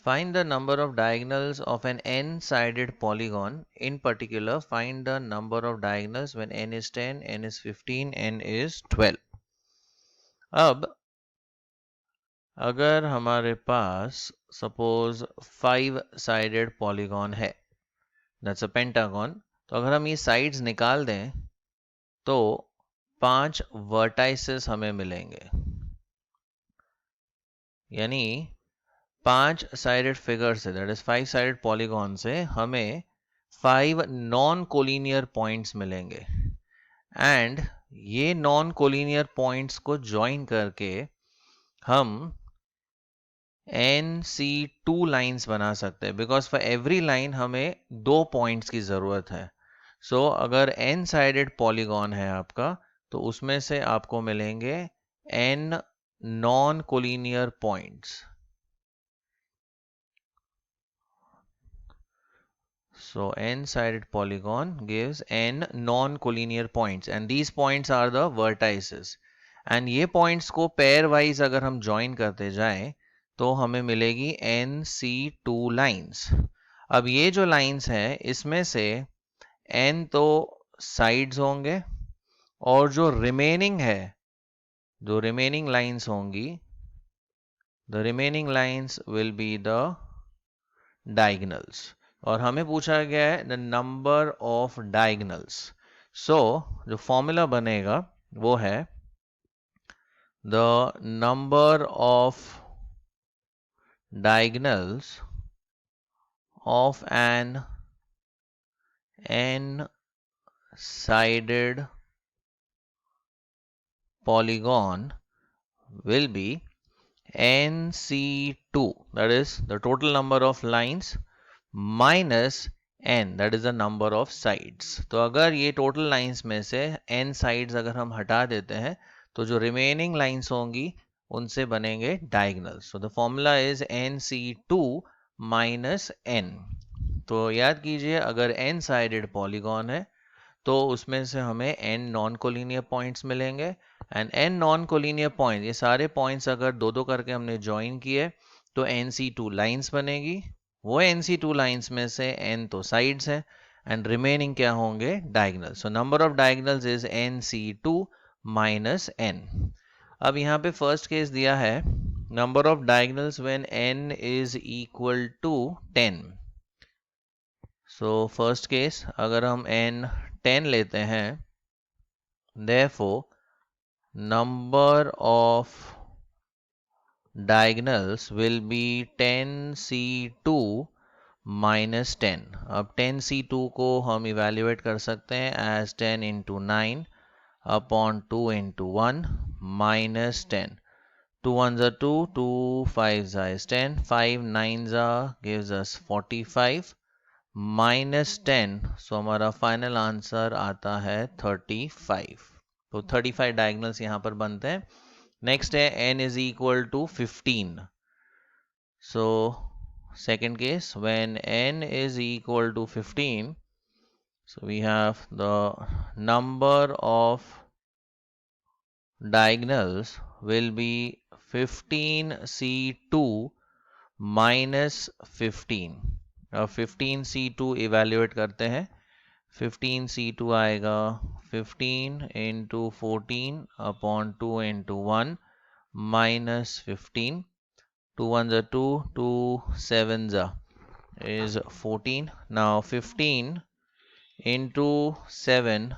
Find the number of diagonals of an n-sided polygon. In particular, find the number of diagonals when n is 10, n is 15, n is 12. अब अगर हमारे पास suppose 5-sided polygon है, that's a pentagon, तो अगर हम ये sides निकाल दें तो 5 vertices हमें मिलेंगे, यानी 5-sided फिगर से, दैट इज 5-sided पॉलीगॉन से हमें 5 नॉन कोलिनियर पॉइंट्स मिलेंगे एंड ये नॉन कोलिनियर पॉइंट्स को ज्वाइन करके हम NC2 लाइंस बना सकते हैं, बिकॉज फॉर एवरी लाइन हमें 2 पॉइंट्स की ज़रूरत है. सो अगर n-साइडेड पॉलीगॉन है आपका तो उसमें से आपको मिलेंगे n non collinear points. So n-sided polygon gives n non-collinear points and these points are the vertices. And ये points को pair wise अगर हम join करते जाएं तो हमें मिलेगी NC2 lines. अब ये जो lines हैं इसमें से n तो sides होंगे और जो remaining है, जो remaining lines होंगी, the remaining lines will be the diagonals. और हमें पूछा गया है the number of diagonals. So जो फॉर्मूला बनेगा वो है the number of diagonals of an n sided polygon will be NC2, that is the total number of lines minus n, that is the number of sides. तो अगर ये total lines में से n sides अगर हम हटा देते हैं तो जो रिमेनिंग लाइंस होंगी उनसे बनेंगे diagonals. So the formula is NC2 minus n. तो याद कीजिए अगर n साइडेड पॉलीगॉन है तो उसमें से हमें n नॉन कोलिनियर पॉइंट्स मिलेंगे and n non collinear point, ये सारे पॉइंट्स अगर दो दो करके हमने ज्वाइन किए तो NC2 लाइंस बनेगी. वो NC2 लाइंस में से n तो साइड्स है एंड रिमेनिंग क्या होंगे, diagonal. So number of diagonals is NC2 minus n. अब यहाँ पे फर्स्ट केस दिया है number of diagonals when n is equal to 10. So first case अगर हम n 10 लेते हैं, therefore number of diagonals will be 10C2 minus 10. अब 10C2 को हम इवेल्युएट कर सकते हैं as 10 into 9 upon 2 into 1 minus 10. 2 ones are 2, 2 5s is 10, 5 9s gives us 45 minus 10. सो हमारा फाइनल आंसर आता है 35. तो 35 डायगोनल्स यहाँ पर बनते हैं. नेक्स्ट है n is equal to 15. So second case when n is equal to 15, so we have the number of diagonals will be 15C2 minus 15. अब 15C2 इवेल्युएट करते हैं. 15C2 आएगा 15 into 14 upon 2 into 1 minus 15. 2 ones are 2, 2 7s is 14. Now 15 into 7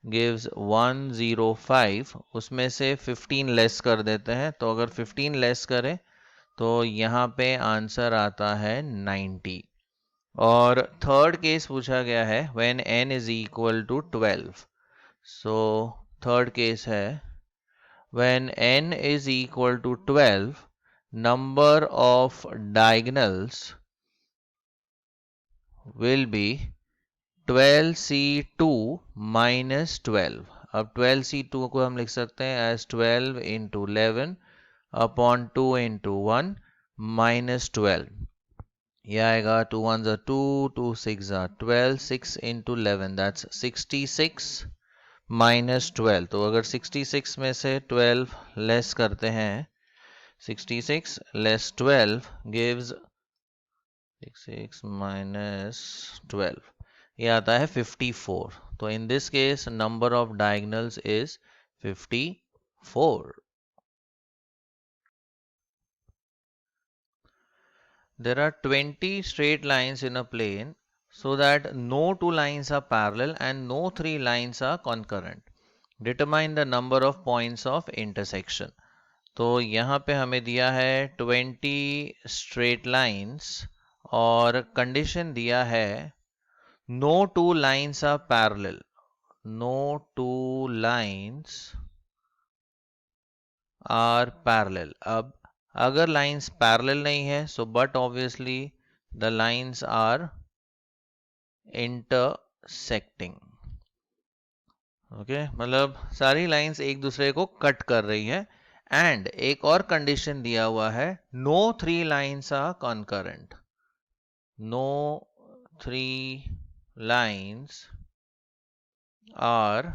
gives 105. उसमें से 15 less कर देते हैं, तो अगर 15 लेस करें तो यहाँ पे आंसर आता है 90. और थर्ड केस पूछा गया है when n is equal to 12. So third case है when n is equal to 12, number of diagonals will be 12C2 minus 12. अब 12C2 को हम लिख सकते हैं as 12 into 11 upon 2 into 1 minus 12. ये आएगा 2 ones are 2, 2 6 are 12, 6 into 11 that's 66 minus 12. तो अगर 66 में से 12 लेस करते हैं, 66 less 12 gives 6 minus 12 ये आता है 54. तो in this case number of diagonals is 54. There are 20 straight lines in a plane so that no two lines are parallel and no three lines are concurrent. Determine the number of points of intersection. तो यहाँ पे हमें दिया है 20 straight lines और condition दिया है no two lines are parallel. No two lines are parallel. अब अगर लाइंस पैरेलल नहीं है so but obviously the lines are intersecting. Okay, मतलब सारी लाइंस एक दूसरे को कट कर रही है. एंड एक और कंडीशन दिया हुआ है no three lines are concurrent. No three lines are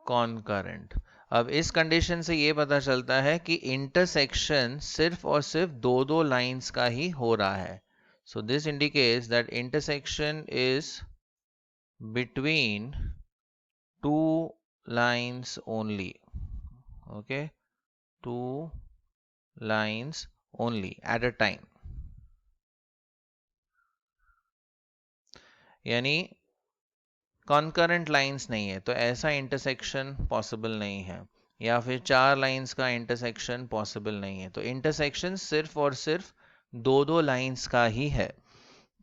concurrent. अब इस कंडीशन से ये पता चलता है कि इंटरसेक्शन सिर्फ और सिर्फ दो दो लाइंस का ही हो रहा है. So this indicates that intersection is between two lines only. Okay, two lines only at a time. यानी कॉन्करेंट लाइंस नहीं है तो ऐसा इंटरसेक्शन पॉसिबल नहीं है, या फिर चार लाइंस का इंटरसेक्शन पॉसिबल नहीं है. तो इंटरसेक्शन सिर्फ और सिर्फ दो दो लाइंस का ही है.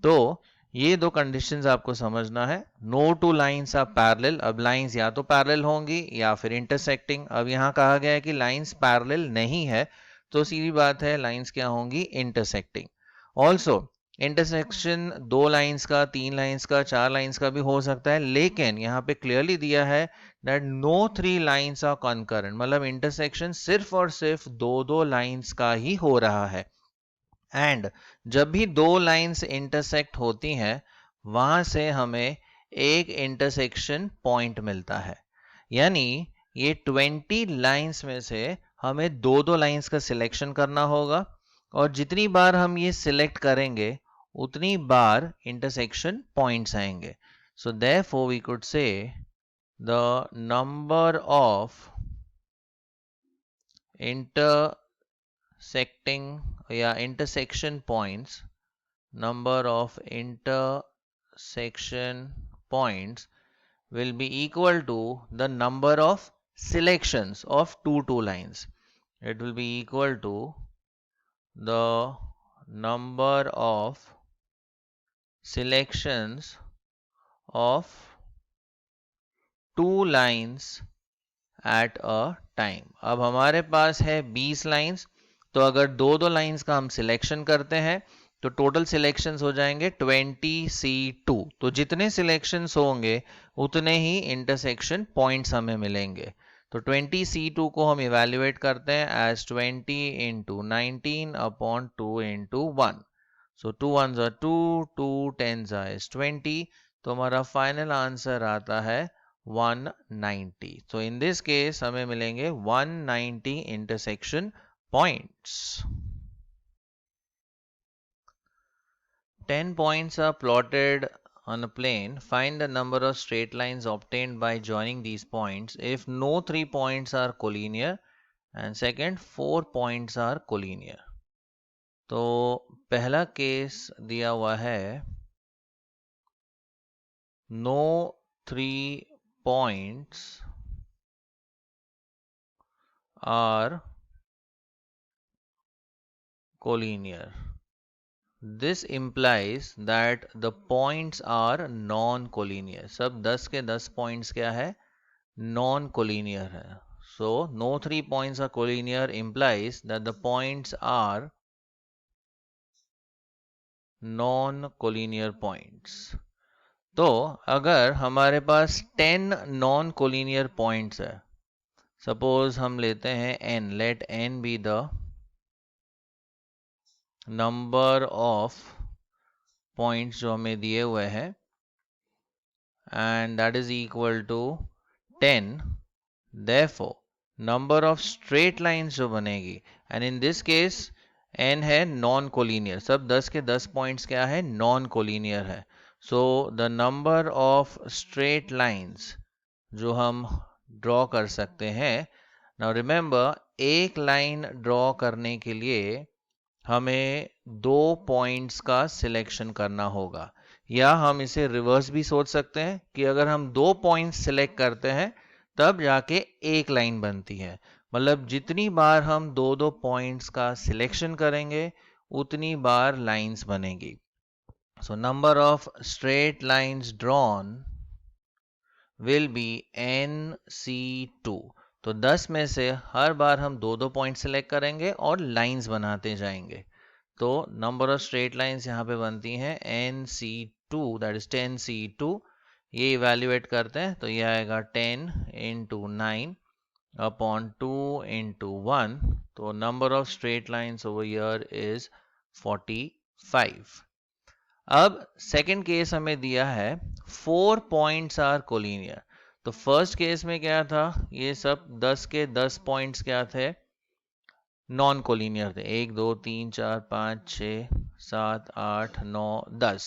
तो ये दो कंडीशंस आपको समझना है. No two lines are parallel. अब लाइंस या तो पैरेलल होंगी या फिर इंटरसेक्टिंग. अब यहाँ कहा गया है कि लाइंस पैरेलल नहीं है तो सीधी बात है लाइंस क्या होंगी, इंटरसेक्टिंग. ऑल्सो इंटरसेक्शन दो लाइंस का, तीन लाइंस का, चार लाइंस का भी हो सकता है, लेकिन यहाँ पे क्लियरली दिया है that no three lines are concurrent. मतलब इंटरसेक्शन सिर्फ और सिर्फ दो दो लाइंस का ही हो रहा है. एंड जब भी दो लाइंस इंटरसेक्ट होती हैं वहां से हमें एक इंटरसेक्शन पॉइंट मिलता है. यानी ये 20 लाइंस में से हमें दो दो लाइंस का सिलेक्शन करना होगा और जितनी बार हम ये सिलेक्ट करेंगे उतनी बार इंटरसेक्शन पॉइंट्स आएंगे. So therefore we could say the number of intersecting या intersection points, number of intersection points will be equal to the number of selections of two lines. It will be equal to the number of selections of two lines at a time. अब हमारे पास है 20 lines. तो अगर दो दो lines का हम selection करते हैं तो टोटल सिलेक्शंस हो जाएंगे 20C2. तो जितने सिलेक्शंस होंगे उतने ही इंटरसेक्शन पॉइंट्स हमें मिलेंगे. तो 20C2 को हम इवेल्युएट करते हैं as 20 into 19 upon 2 into 1. So 2 1s are 2, 2 10s is 20. तो हमारा फाइनल आंसर आता है 190. So in this case हमें मिलेंगे 190 intersection points. 10 points are plotted on a plane. Find the number of straight lines obtained by joining these points if no 3 points are collinear and second 4 points are collinear. तो पहला case दिया हुआ है no 3 points are collinear. This implies that the points are non-collinear. सब 10 के 10 points क्या है, non-collinear है. So no 3 points are collinear implies that the points are non-collinear points. तो अगर हमारे पास 10 non-collinear points है, suppose हम लेते हैं n, let n be the number of points जो हमें दिए हुए हैं and that is equal to 10. Therefore number of straight lines जो बनेगी, and in this case n है नॉन कोलिनियर, सब 10 के 10 पॉइंट्स क्या है, नॉन कोलिनियर है। So the number of straight lines जो हम ड्रॉ कर सकते हैं, नाउ रिमेंबर एक लाइन ड्रॉ करने के लिए हमें 2 पॉइंट्स का सिलेक्शन करना होगा, या हम इसे रिवर्स भी सोच सकते हैं कि अगर हम 2 पॉइंट्स सिलेक्ट करते हैं तब जाके एक लाइन बनती है। मतलब जितनी बार हम दो दो पॉइंट्स का सिलेक्शन करेंगे उतनी बार लाइंस बनेगी। सो number of straight lines drawn will be NC2। तो 10 में से हर बार हम दो दो पॉइंट सेलेक्ट करेंगे और लाइंस बनाते जाएंगे। तो नंबर ऑफ स्ट्रेट लाइंस यहाँ पे बनती हैं NC2, दैट इज 10C2। ये इवेल्युएट करते हैं तो ये आएगा 10 इंटू 9 अपॉन 2 इंटू 1। तो number of straight lines over here is 45। अब सेकंड केस हमें दिया है 4 पॉइंट्स आर कोलिनियर। तो फर्स्ट केस में क्या था, ये सब 10 के 10 पॉइंट्स क्या थे, नॉन कोलिनियर थे। 1 2 3 4 5 6 7 8 9 10,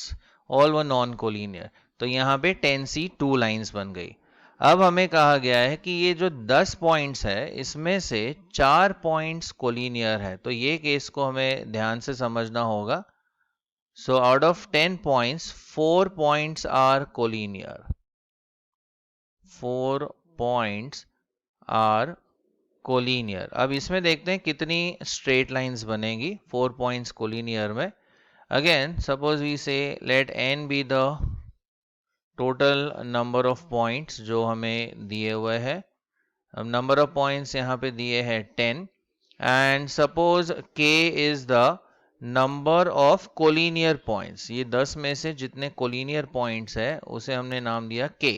ऑल वर नॉन कोलिनियर। तो यहाँ पे 10C2 लाइंस बन गई। अब हमें कहा गया है कि ये जो 10 पॉइंट्स है इसमें से 4 पॉइंट्स कोलिनियर है, तो ये केस को हमें ध्यान से समझना होगा। So out of 10 points, 4 points are collinear. 4 points are collinear. अब इसमें देखते हैं कितनी straight lines बनेगी 4 points collinear में. Again, suppose we say let n be the total number of points जो हमें दिए हुए हैं. अब number of points यहाँ पे दिए हैं 10 and suppose k is the number of collinear points. ये 10 में से जितने कोलिनियर पॉइंट्स है उसे हमने नाम दिया k।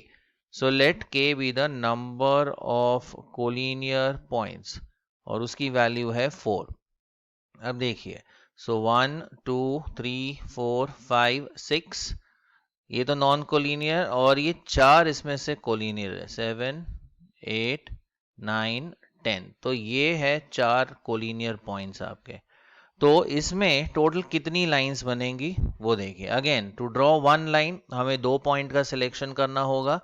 So let k be the number of collinear points और उसकी वैल्यू है 4। अब देखिए, सो 1 2 3 4 5 6, ये तो नॉन कोलिनियर, और ये 4 इसमें से कोलिनियर है, 7 8 9 10। तो ये है 4 कोलिनियर पॉइंट्स आपके। तो इसमें टोटल कितनी लाइंस बनेंगी वो देखिए। Again to draw one line हमें 2 पॉइंट का सिलेक्शन करना होगा।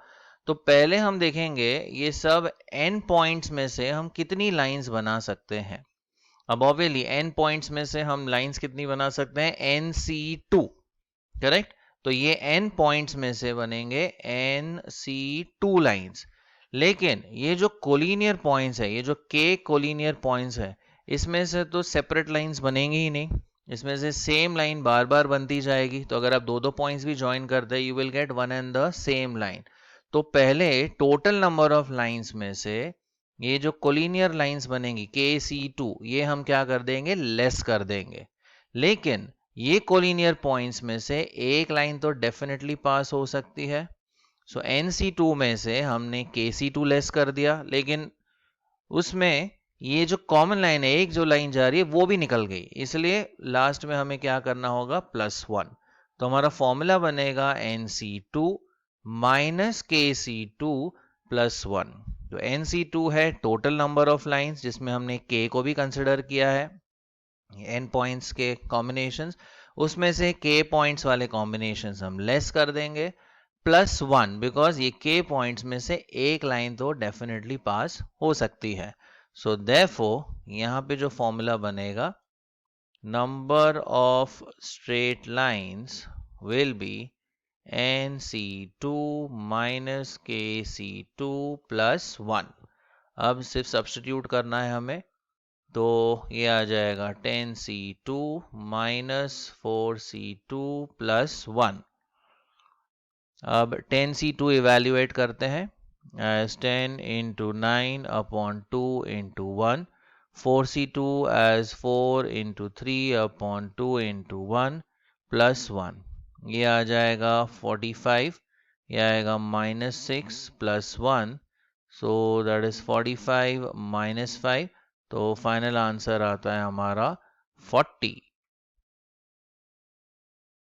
तो पहले हम देखेंगे ये सब n पॉइंट्स में से हम कितनी लाइंस बना सकते हैं। अब ऑब्वियसली n पॉइंट्स में से हम लाइंस कितनी बना सकते हैं, NC2, करेक्ट। तो ये n पॉइंट्स में से बनेंगे NC2 लाइंस। लेकिन ये जो कोलिनियर पॉइंट्स है, ये जो k कोलिनियर पॉइंट्स है, इसमें से तो सेपरेट लाइंस बनेंगी ही नहीं, इसमें से सेम लाइन बार बार बनती जाएगी। तो अगर आप दो दो पॉइंट्स भी ज्वाइन करते हैं, you will get one and the same line. तो पहले टोटल नंबर ऑफ लाइंस में से ये जो कोलिनियर लाइंस बनेंगी KC2, ये हम क्या कर देंगे, लेस कर देंगे। लेकिन ये कोलिनियर पॉइंट्स में से एक लाइन तो डेफिनेटली पास हो सकती है। सो NC2 में से हमने KC2 लेस कर दिया, लेकिन उसमें ये जो कॉमन लाइन है, एक जो लाइन जा रही है वो भी निकल गई, इसलिए लास्ट में हमें क्या करना होगा, +1। तो हमारा फॉर्मूला बनेगा NC2 माइनस KC2 +1। तो NC2 है टोटल नंबर ऑफ लाइंस जिसमें हमने K को भी कंसिडर किया है, n पॉइंट्स के कॉम्बिनेशंस, उसमें से K पॉइंट्स वाले कॉम्बिनेशंस हम लेस कर देंगे, +1, बिकॉज ये K पॉइंट्स में से एक लाइन तो डेफिनेटली पास हो सकती है। सो देयरफॉर यहाँ पे जो फॉर्मूला बनेगा, number of straight lines will be NC2 minus KC2 +1। अब सिर्फ सब्स्टिट्यूट करना है हमें, तो ये आ जाएगा 10C2 माइनस 4C2 +1। अब 10C2 इवेल्युएट करते हैं as 10 into 9 upon 2 into 1, 4C2 as 4 into 3 upon 2 into 1 +1। ये आ जाएगा 45, ये आएगा -6 +1, so that is 45 -5। तो फाइनल आंसर आता है हमारा 40।